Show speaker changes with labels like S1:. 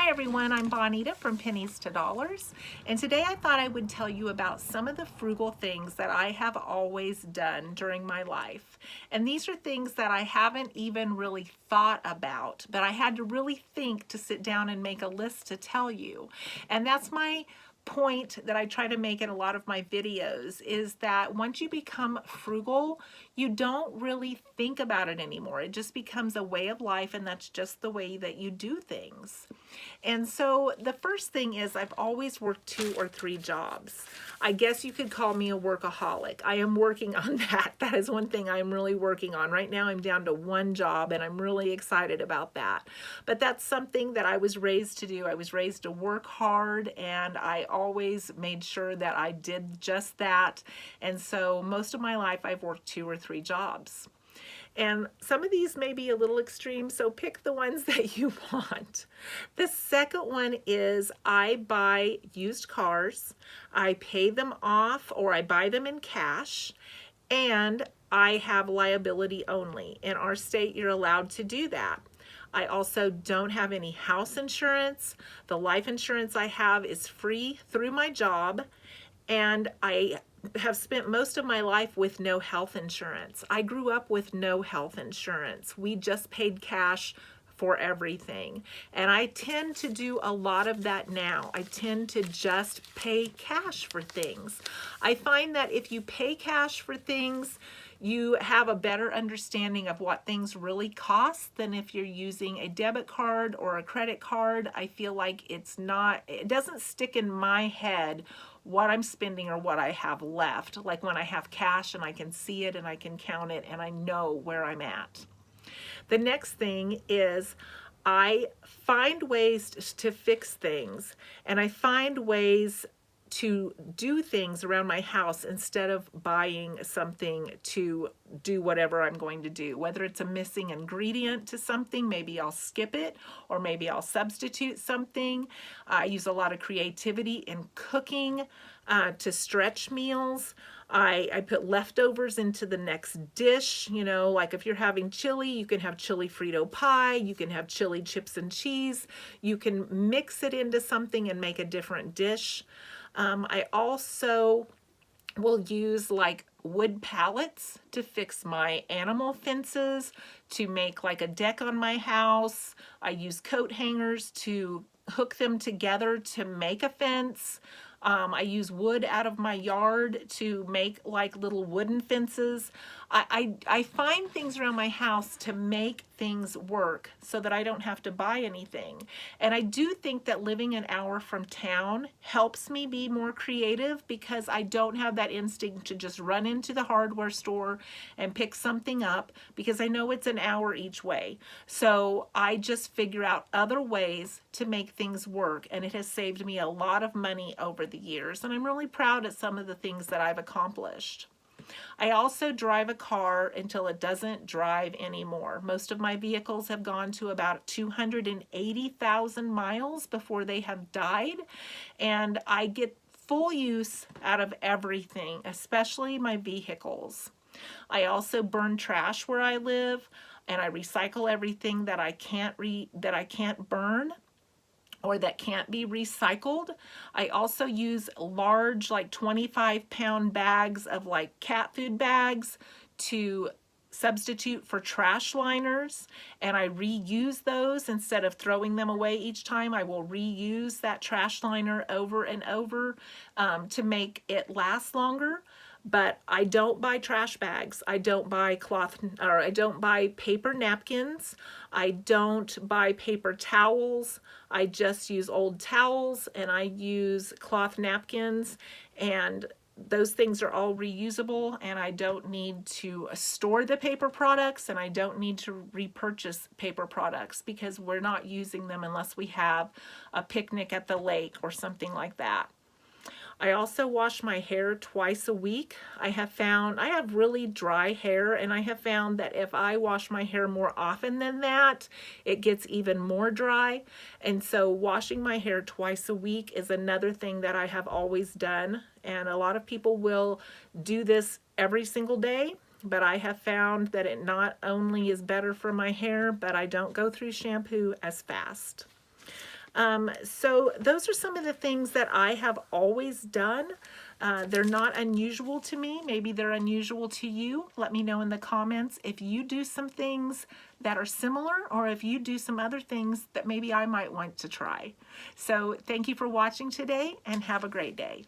S1: Hi everyone, I'm Bonita from Pennies to Dollars, and today I thought I would tell you about some of the frugal things that I have always done during my life. And these are things that I haven't even really thought about, but I had to really think to sit down and make a list to tell you. And that's my point that I try to make in a lot of my videos, is that once you become frugal, you don't really think about it anymore. It just becomes a way of life, and that's just the way that you do things. And so the first thing is, I've always worked 2 or 3 jobs. I guess you could call me a workaholic. I am working on that. That is one thing I'm really working on. Right now I'm down to 1 job, and I'm really excited about that. But that's something that I was raised to do. I was raised to work hard, and I always made sure that I did just that. And so most of my life I've worked 2 or 3 jobs. And some of these may be a little extreme, so pick the ones that you want. The second one is, I buy used cars, I pay them off, or I buy them in cash, and I have liability only. In our state, you're allowed to do that. I also don't have any house insurance. The life insurance I have is free through my job, and I have spent most of my life with no health insurance. I grew up with no health insurance. We just paid cash for everything. And I tend to do a lot of that now. I tend to just pay cash for things. I find that if you pay cash for things, you have a better understanding of what things really cost than if you're using a debit card or a credit card. I feel like it doesn't stick in my head what I'm spending or what I have left. Like when I have cash and I can see it and I can count it and I know where I'm at. The next thing is, I find ways to fix things, and I find ways to do things around my house instead of buying something to do whatever I'm going to do. Whether it's a missing ingredient to something, maybe I'll skip it, or maybe I'll substitute something. I use a lot of creativity in cooking to stretch meals. I put leftovers into the next dish. You know, like if you're having chili, you can have chili Frito pie, you can have chili chips and cheese. You can mix it into something and make a different dish. I also will use like wood pallets to fix my animal fences, to make like a deck on my house. I use coat hangers to hook them together to make a fence. I use wood out of my yard to make like little wooden fences. I find things around my house to make things work so that I don't have to buy anything. And I do think that living an hour from town helps me be more creative, because I don't have that instinct to just run into the hardware store and pick something up, because I know it's an hour each way. So I just figure out other ways to make things work, and it has saved me a lot of money over the years, and I'm really proud of some of the things that I've accomplished. I also drive a car until it doesn't drive anymore. Most of my vehicles have gone to about 280,000 miles before they have died, and I get full use out of everything, especially my vehicles. I also burn trash where I live, and I recycle everything that I can't burn or that can't be recycled. I also use large, like 25-pound bags of like cat food bags to substitute for trash liners, and I reuse those. Instead of throwing them away each time, I will reuse that trash liner over and over to make it last longer. But I don't buy trash bags. I don't buy I don't buy paper napkins. I don't buy paper towels. I just use old towels, and I use cloth napkins, and those things are all reusable, and I don't need to store the paper products, and I don't need to repurchase paper products, because we're not using them unless we have a picnic at the lake or something like that. I also wash my hair twice a week. I have really dry hair, and I have found that if I wash my hair more often than that, it gets even more dry. And so washing my hair twice a week is another thing that I have always done. And a lot of people will do this every single day, but I have found that it not only is better for my hair, but I don't go through shampoo as fast. So those are some of the things that I have always done. They're not unusual to me. Maybe they're unusual to you. Let me know in the comments if you do some things that are similar, or if you do some other things that maybe I might want to try. So thank you for watching today, and have a great day.